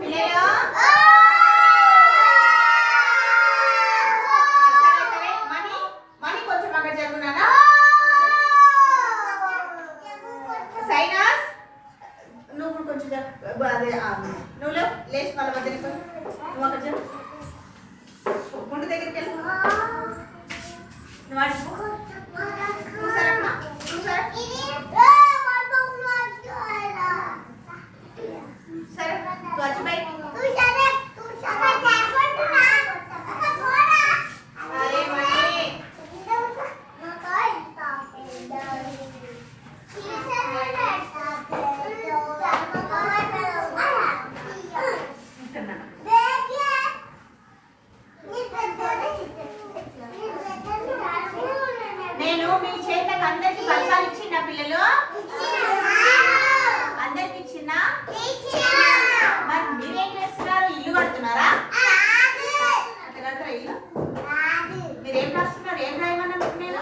పిల్లలు అదే నువ్వు లేచి మళ్ళీ మధ్యలో నువ్వు అక్కడ గుండు దగ్గరికి వెళ్ళి సరే వచ్చి బయట నేను మీ చేతకు అందరికి పలకాలు ఇచ్చిన పిల్లలు అందరికి ఇచ్చిన మరి మీరేం చేస్తున్నారు? ఇల్లు కడుతున్నారా? అట్లా కడతారా ఇల్లు? మీరేం రాస్తున్నారు? ఏం రాయమన్నా నేను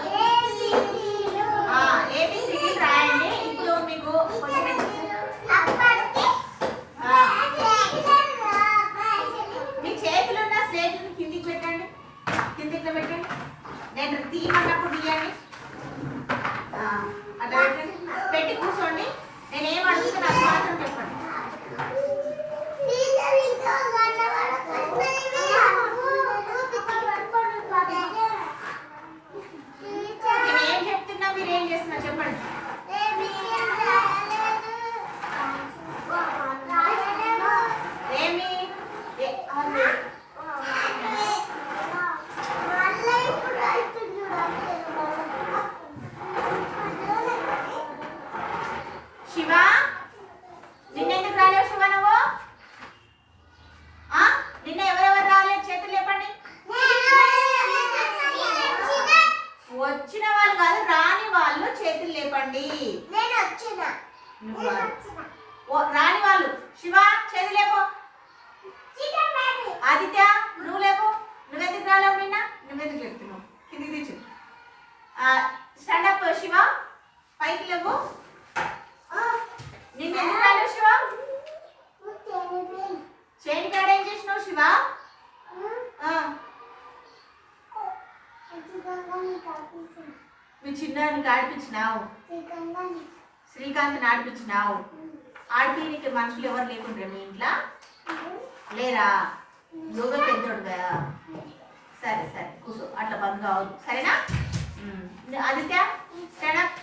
ఏబిసిడి రాయండి. ఇప్పుడు మీకు మీ చేతులు ఉన్న స్లేట్లను కిందికి పెట్టండి. కిందికి పెట్టండి. నేను తీయమన్నప్పుడు తీయండి. అట్లా పెట్టండి. పెట్టి కూర్చోండి. నేను ఏం అడుగుతున్నా అది మాత్రం చెప్పండి. నేను ఏం చెప్తున్నా మీరు ఏం చేస్తున్నా చెప్పండి. ఏమి శివ నిన్నెందుకు రాలేవు? శివ నువ్వు నిన్న ఎవరెవరు రాలేదు? చేతులు లేపండి. వచ్చిన వాళ్ళు కాదు, రాని వాళ్ళు చేతులు లేపండి. రాని వాళ్ళు శివ చేతులు లేపు. ఆదిత్య నువ్వు లేపు. నువ్వెందుకు రాలేవు? నిన్న నువ్వెందుకు లేపుతున్నావు? కిందికి తెచ్చు. స్టాండప్ శివ, పైకి లేవు. నిన్న ఎందుకు రాలేవు శివ? చైన్ కాడ ఏం చేసినావు శివ? మీ చిన్నానికి ఆడిపించినావు. శ్రీకాంత్ని ఆడిపించినావు. ఆడిపీనికి మనుషులు ఎవరు లేకుండ్రే మీ ఇంట్లో? లేరా? యోగా పెద్దోడుగా. సరే సరే కూర్చో. అట్లా బంద్ కావద్దు సరేనా? ఆదిత్య స్టాండప్.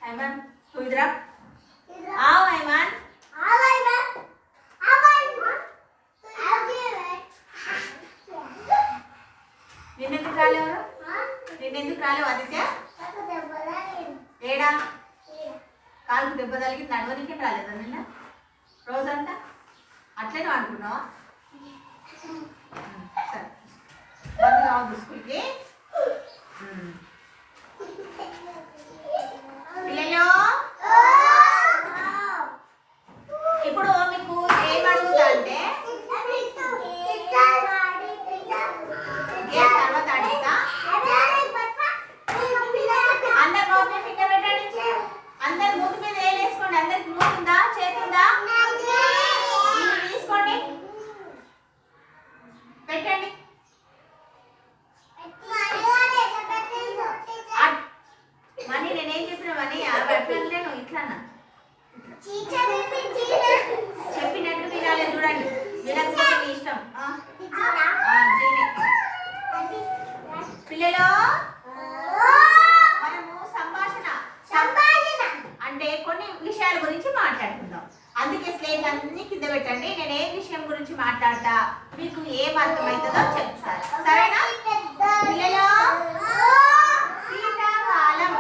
హైమాన్ तू इधर आओ हईमान. నిన్నెందుకు రాలేవు? నిన్నెందుకు రాలేవు ఆదిత్య? ఏడా కాలుకు దెబ్బ తగిలి నడవనికి రాలేదా నిన్న రోజంతా? అట్లనే అనుకున్నావా? సరే బంద్ కావద్దు స్కూల్కి. పిల్లలు ఇప్పుడు మీకు ఏం అడుగుతా అంటే గేమ్ తర్వాత ఆడిస్తా. అందరు నోట్ మీద ఫింగర్ పెట్టండి. అందరు మూతి మీద వేసుకోండి. అందరికి మూతి ఉందా? చేతి ఉందా? తీసుకోండి పెట్టండి. మనీ నేనేం చెప్పిన మనీ పెట్టలేను. ఇట్లన్నా చెప్పినట్టు వినాలి. చూడండి వినకపోతే మీ ఇష్టం. పిల్లలు మనము సంభాషణ అంటే కొన్ని విషయాల గురించి మాట్లాడుకుందాం. అందుకే స్లేట్ అన్ని కింద పెట్టండి. నేను ఏ విషయం గురించి మాట్లాడతా మీకు ఏం అర్థమవుతుందో చెప్తాను సరేనా? పిల్లలు శీతాకాలం.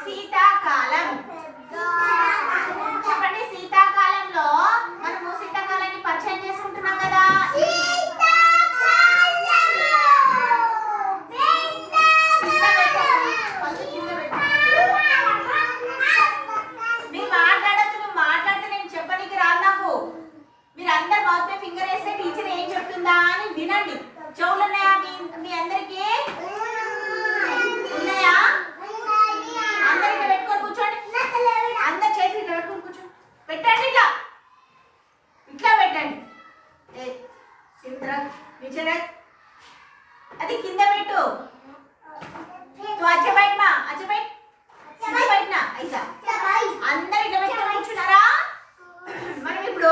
శీతాకాలం చెప్పండి. శీతాకాలంలో మనము శీతాకాలాన్ని పరిచయం చేసుకుంటున్నాం కదా. మీరు మాట్లాడద్దు. నువ్వు మాట్లాడితే నేను చెప్పనీకి రాదు నాకు. మీరు అందరు మౌత్ మీద ఫింగర్ వేస్తే టీచర్ ఏం చెప్తుందా అని వినండి. చెవులు ఉన్నాయా మీ అందరికీ? नीचे रख అది కింద పెట్టు तू अच्छा बैठ मां अच्छा बैठ सीधा बैठना ऐसा అందరూ ఇట్లా పెట్టుకొని కూర్చున్నారా మనం ఇప్పుడు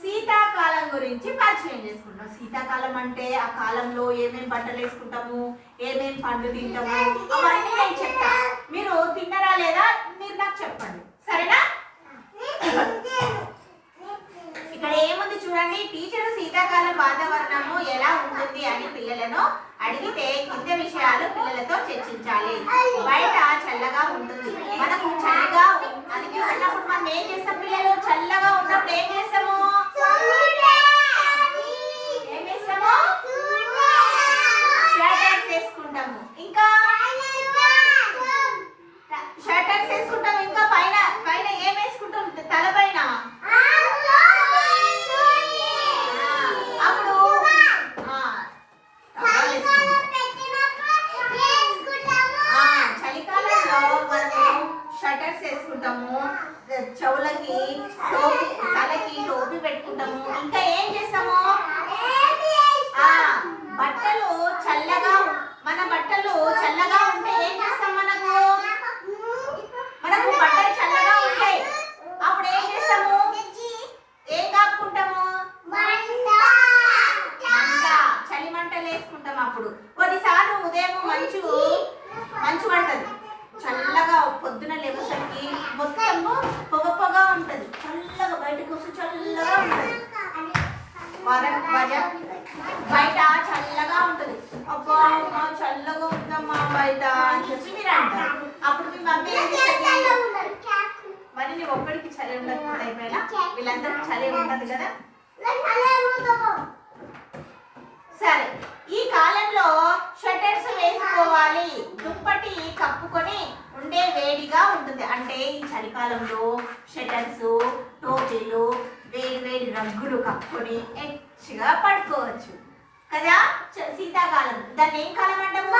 శీతాకాలం గురించి పరిచయం చేసుకుంటాం శీతాకాలం అంటే ఆ కాలంలో ఏమేం బట్టలు వేసుకుంటాము ఏమేం పండ్లు తింటాము అవన్నీ నేను చెప్తా మీరు తిన్నారా లేదా మీరు నాకు చెప్పండి సరేనా ఇక్కడ ఏముంది చూడండి టీచర్ శీతాకాలం వాతావరణము ఎలా ఉంటుంది అని పిల్లలను అడిగితే కింద విషయాలు పిల్లలతో చర్చించాలి బయట చల్లగా ఉంటుంది మనకు చల్లగా అన్నప్పుడు మనం ఏం చేస్తాం పిల్లలు చల్లగా ఉన్నప్పుడు ఏం చేస్తాము షర్టర్స్ వేసుకుంటాము ఇంకా షర్టర్స్ వేసుకుంటాము ఇంకా పైన పైన ఏం వేసుకుంటాం తల పైన అప్పుడు చలికాలంలో మనము షర్టర్స్ వేసుకుంటాము చెవులకి టోపీ తలకి టోపీ పెట్టుకుంటాము ఇంకా ఏం చేస్తాము బట్టలు చల్లగా మన బట్టలు చల్లగా ఉంటే ఏం చేస్తాం మనకు బట్టలు చల్లగా ఉంటాయి అప్పుడు ఏం చేస్తాము ఏం కాపుకుంటాము చలి మంటలు వేసుకుంటాం అప్పుడు కొన్నిసార్లు ఉదయం మంచు పడుతుంది చల్లగా పొద్దున లేవసరికి మొత్తము పొగ ఉంటుంది చల్లగా బయటకు వస్తే చల్లగా ఉంటుంది బయట చల్లగా ఉంటుంది అబ్బా చల్లగా ఉందమ్మా బయట అని చెప్పి మీరు అంటారు అప్పుడు మీ మమ్మీ ఏం చేస్తుంది మరి నీ ఒక్కడికి చలి ఉండదు అయిపోయినా వీళ్ళందరికీ చలి ఉంటుంది కదా సరే ఈ కాలంలో షర్టర్స్ వేసుకోవాలి దుప్పటి కప్పుకొని ఉండే వేడిగా ఉంటుంది అంటే ఈ చలికాలంలో షర్టర్స్ టోపీలు వేడి రగ్గులు కప్పుకొని ఎచ్చిగా పడుకోవచ్చు కదా శీతాకాలం దాన్ని ఏం కాలం అంటాము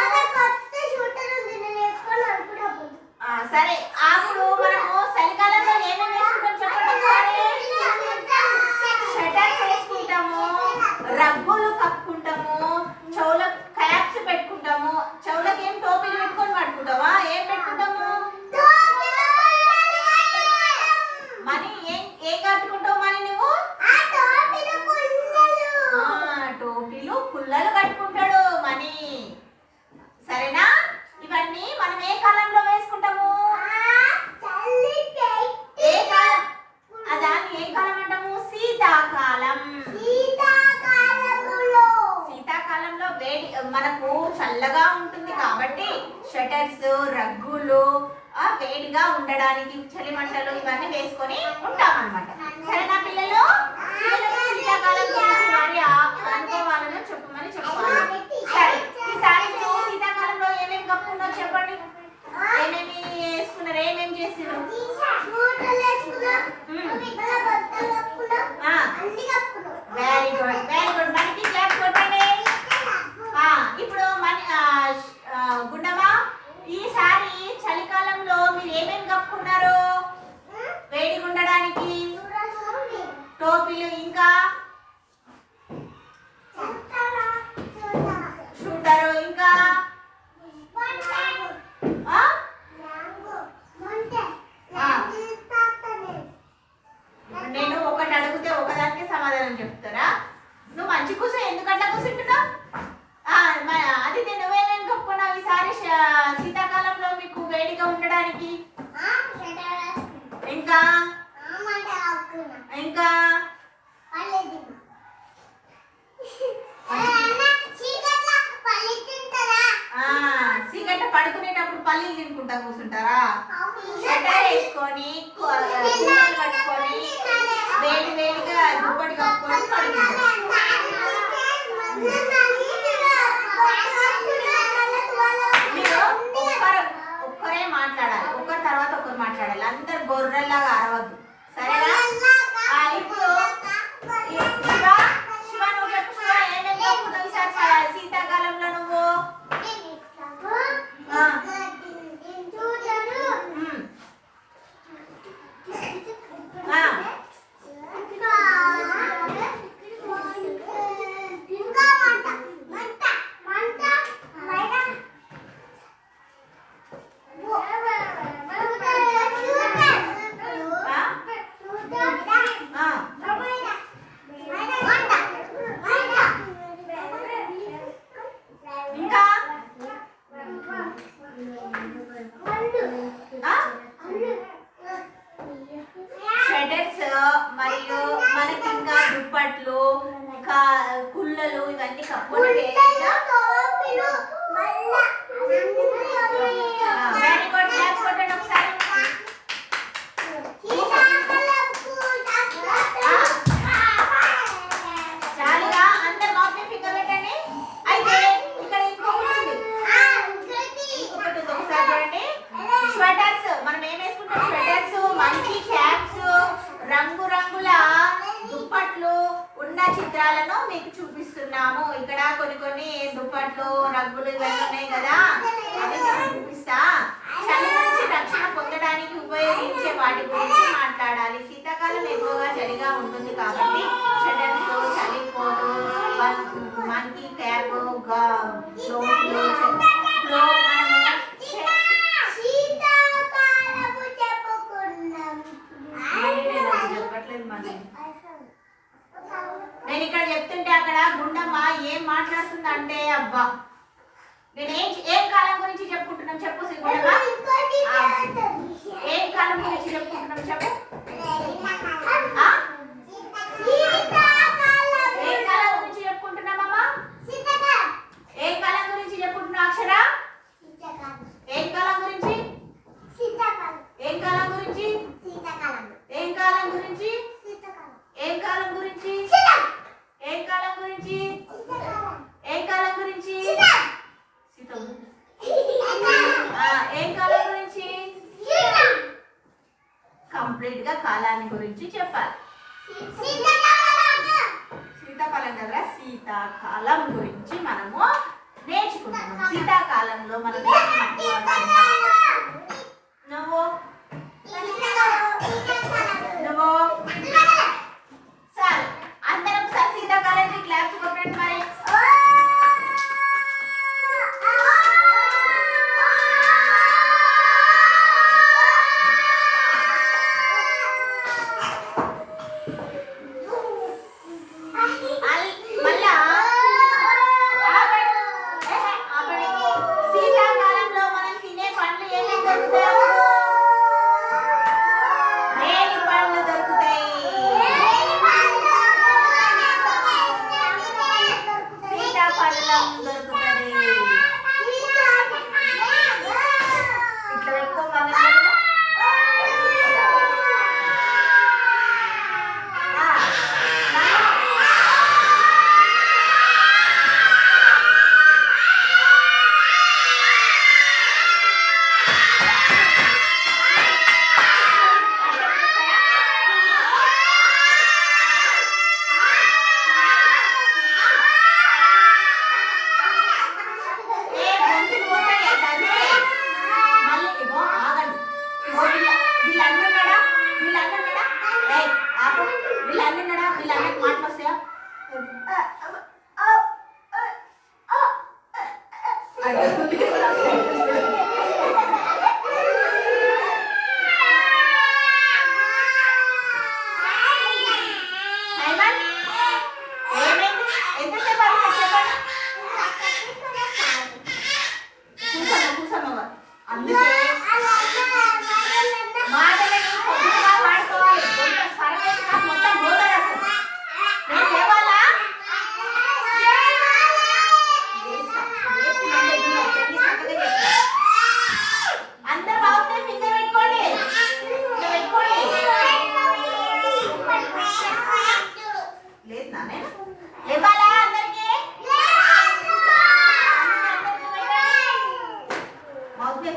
సరే అప్పుడు మనము చలికాలంలో ఏమేమి వేసుకుంటాం చెప్పండి షర్టర్స్ వేసుకుంటాము రగ్గులు కప్పుకుంటాము చెవుల క్యాప్స్ పెట్టుకుంటాము చెవులకి ఏం టోపీలు పెట్టుకొని పడుకుంటావా ఏం పెట్టుకుంటాము మనీ ఏం కట్టుకుంటావు మనీ నువ్వు టోపీలు పుల్లలు కట్టుకుంటాడు మనీ సరేనా ఇవన్నీ మనం ఏ కాలంలో వేసుకుంటాము ఏ కాలం దాన్ని ఏ కాలం అంటాము శీతాకాలం శీతాకాలంలో వేడి మనకు చల్లగా ఉంటుంది కాబట్టి షర్టర్స్ రగ్గులు వేడిగా ఉండడానికి చలిమంటలు ఇవన్నీ వేసుకొని ఉంటాం అన్నమాట సరేనా పిల్లలు శీతాకాలం గురించి మరి అనుభవాలను చెప్పమని చెప్పాలి సరే ఈసారి శీతాకాలంలో ఏమేమి కప్పుకున్నావు చెప్పండి ఏమేమి వేసుకున్నారు ఏమేమి చేసినారు వెరీ గుడ్ మనకి క్లాస్ కొట్టండి ఇప్పుడు గుండమా ఈసారి చలికాలంలో మీరు ఏమేమి కప్పుకున్నారు వేడిగా ఉండడానికి టోపీలు ఇంకా షూటరు ఇంకా నేను ఒకటి అడిగితే ఒకదానికి సమాధానం చెప్తారా నువ్వు మంచి కూర్చో ఎందుకంటే కూర్చుంటున్నావు అది నువ్వేమేమి కప్పుకున్నావు ఈసారి శీతాకాలంలో మీకు వేడిగా ఉండడానికి ఇంకా ఇంకా సీగట్ట పడుకునేటప్పుడు పల్లీలు తినుకుంటా కూర్చుంటారా షట్టర్ వేసుకొని కూలర్ కట్టుకొని వేడిగా దుప్పటి కప్పుకొని పడుకుంటారు ఒక్కరే మాట్లాడాలి ఒకరి తర్వాత ఒకరు మాట్లాడాలి అందరు గొర్రెల్లాగా అరవద్దు సరేనా ఇప్పుడు శివ నువ్వు చెప్పు శివ ఏమేమి కప్పుకున్నావు ఈసారి శీతాకాలంలో నువ్వు ఇంకా కొన్ని కొన్ని దుప్పట్లు రగ్గులు ఇవన్నీ ఉన్నాయి కదా, అవి చూపిస్తా. చలి నుంచి రక్షణ పొందడానికి ఉపయోగించే వాటి గురించి మాట్లాడాలి. శీతాకాలం ఎక్కువగా చలిగా ఉంటుంది కాబట్టి షటర్స్, చలి కోటు, మంకీ క్యాప్, నేను ఇక్కడ చెప్తుంటే అక్కడ గుండమ్మ ఏం మాట్లాడుతుందంటే, అబ్బా నేను ఏం కాలం గురించి చెప్పుకుంటున్నాం చెప్పు గుండమ్మ. ఏం కాలం గురించి చెప్పుకుంటున్నాం చెప్పు. ఏం కాలం గురించి చెప్పుకుంటున్నామమ్మా? ఏం కాలం గురించి చెప్పుకుంటున్నాం అక్షర? ఏం కాలం గురించి? ఏం కాలం గురించి? ఏం కాలం గురించి? ఏం కాలం గురించి? ఏం కాలం గురించి? ఏం కాలం గురించి? ఏం కాలం గురించి? కంప్లీట్ గా కాలాన్ని గురించి చెప్పాలి. శీతాకాలం కదా, శీతాకాలం గురించి మనము నేర్చుకుంటున్నాం. శీతాకాలంలో మనం నువ్వు సరే అందరం ఒకసారి శీతాకాలానికి క్లాప్స్ కొట్టండి మరి. శీతాకాలంలో మనం తినే పండ్లు ఏమేమి దొరుకుతాయి? రేగి పండ్లు దొరుకుతాయి. సీతాఫలం దొరుకుతుంది. ఇట్లా పెట్టుకోమని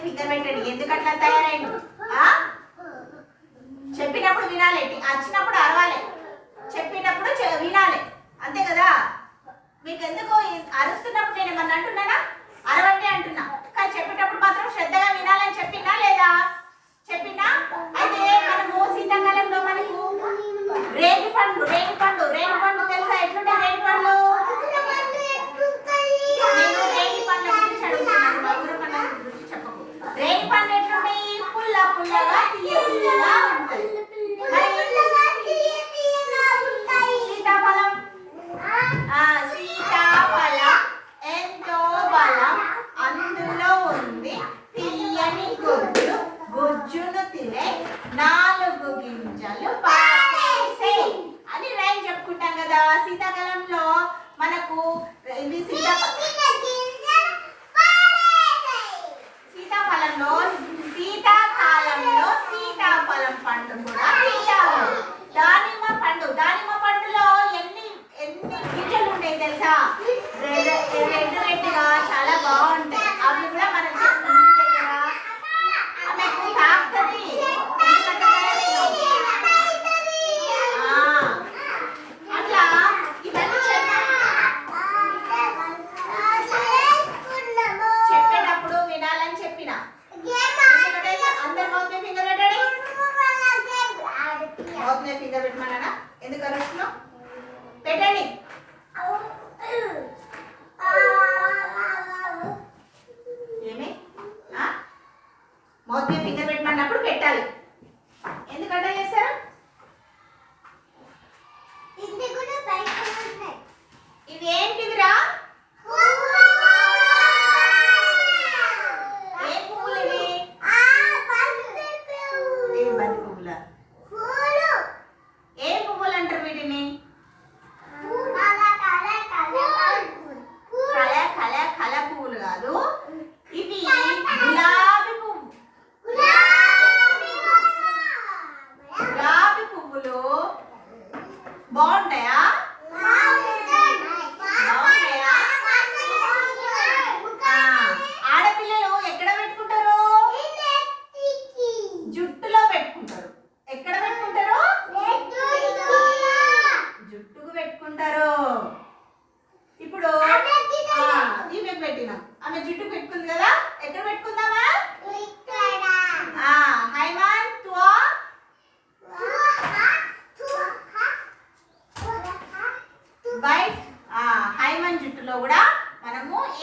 ఫింగర్ పెట్టండి. ఎందుకు అట్లా తయారైండు? చెప్పినప్పుడు వినాలి, వచ్చినప్పుడు అరవాలి, చెప్పినప్పుడు వినాలి, అంతే కదా. మీకు ఎందుకు అరుస్తున్నప్పుడు నేను ఏమన్నా అంటున్నానా? అరవండి అంటున్నా, కానీ చెప్పేటప్పుడు మాత్రం శ్రద్ధగా వినాలని చెప్పినా లేదా? చెప్పినా. అయితే మనము శీతాకాలంలో మనకు రేగి పండు తెలుసా? ఎట్లుంటాయి రేగి పండ్లు? నేను రేగి పండ్ల గురించి అడుగుతున్నాను, మధుర పండ్ల గురించి చెప్పకు. రేగి పండ్లు ఎట్లుంటాయి? పుల్ల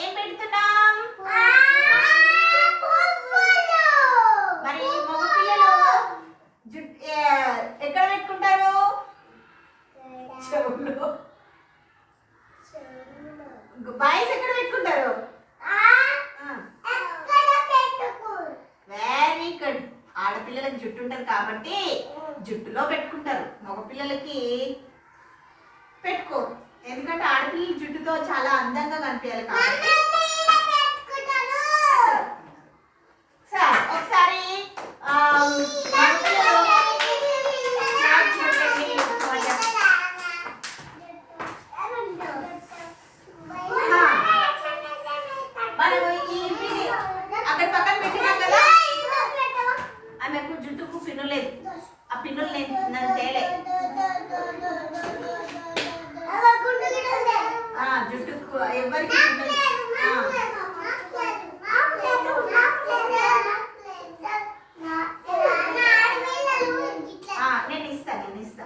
ఏం పెడుతున్నాం? మరి మగ పిల్లలు ఎక్కడ పెట్టుకుంటారు? చెవులో. బాయ్స్ ఎక్కడ పెట్టుకుంటారు? Very good. ఆడపిల్లలకి జుట్టు ఉంటుంది కాబట్టి జుట్టులో పెట్టుకుంటారు, మగపిల్లలకి పెట్టుకోరు. ఎందుకంటే ఆడపిల్లలు జుట్టుతో చాలా అందంగా కనిపించాలి కాబట్టి. సార్ ఒకసారి మనం అక్కడ పక్కన పెట్టినాం కదా, ఆమెకు జుట్టుకు పిన్ను లేదు. ఆ పిన్నులు నేను తేలే. జుట్టుకు ఎవరికి నేను ఇస్తా.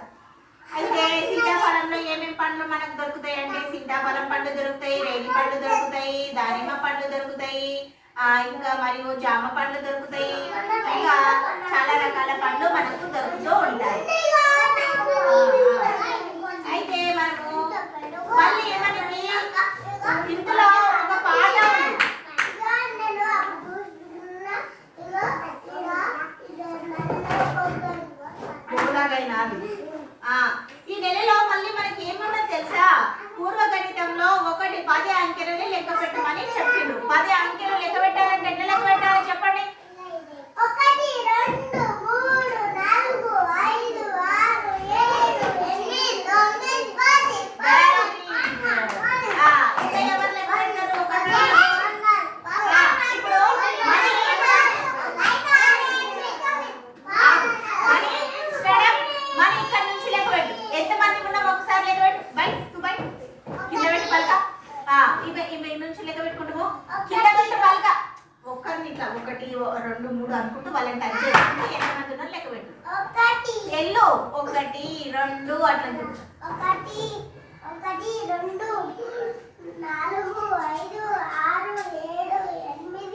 అయితే సీతాఫలంలో ఏమేమి పండ్లు మనకు దొరుకుతాయి అంటే సీతాఫలం పండ్లు దొరుకుతాయి, రేగి పండ్లు దొరుకుతాయి, దానిమ్మ పండ్లు దొరుకుతాయి, ఇంకా మరియు జామ పండ్లు దొరుకుతాయి, ఇంకా చాలా రకాల పండ్లు మనకు దొరుకుతూ ఉంటాయి. అయితే మనము మళ్ళీ ఏమని ఇందులో ఒక పాట ఉంది. ఈ నెలలో మళ్ళీ మనకి ఏమన్నా తెలుసా? పూర్వగణితంలో 1 10 అంకెలని లెక్క పెట్టమని చెప్పిండు. 10 అంకెలు లెక్క పెట్టాలంటే ఎట్లా లెక్క పెట్టాలి చెప్పండి? 1 2 3 4 5 6 7 8 9 10. ఎవరు లెక్క పెట్టారు? ఇప్పుడు మనీ ఇక్కడ నుంచి లెక్క పెట్టు. ఎంతమంది ఉన్నాం ఒకసారి లెక్క పెట్టు. బయట కింద పెట్టి పలక. ఇవి నుంచి లెక్క పెట్టుకుంటాము. కింద పెట్టి పలక. ఒక్కరిని ఇట్లా 1 2 3 అనుకుంటూ వాళ్ళని టచ్ చేసుకుంటూ ఎంతమంది ఉన్నారు లెక్క పెట్టు. ఎల్లు 1 2 అట్లా 1 2 4 5 6 7 8 9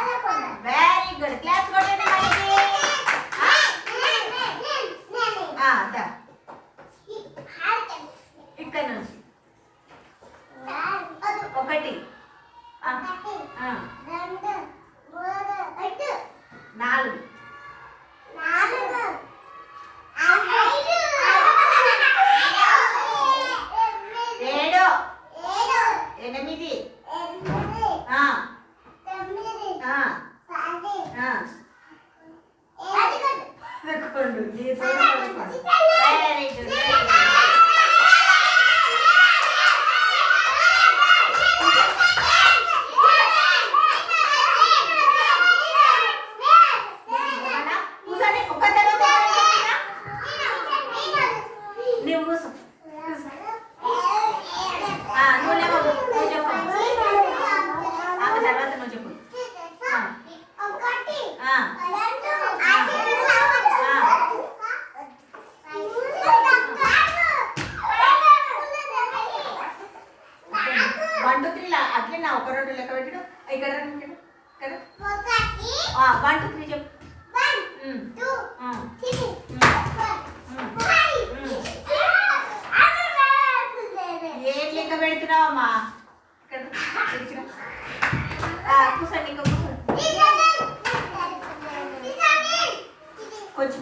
10. Very good. క్లాస్ కొట్టండి మనకి. ఇక్కడ నుంచి 1 2 3 1 2 3 అట్లే నా 1 2 లెక్క పెట్టు. ఇక్కడ 1 2 3 చెప్పు. 1 2 3 ఏం లెక్క పెడుతున్నావమ్మా? ఇక్కడ కూర్చోండి. ఇంకా కూర్చోండి కొంచెం.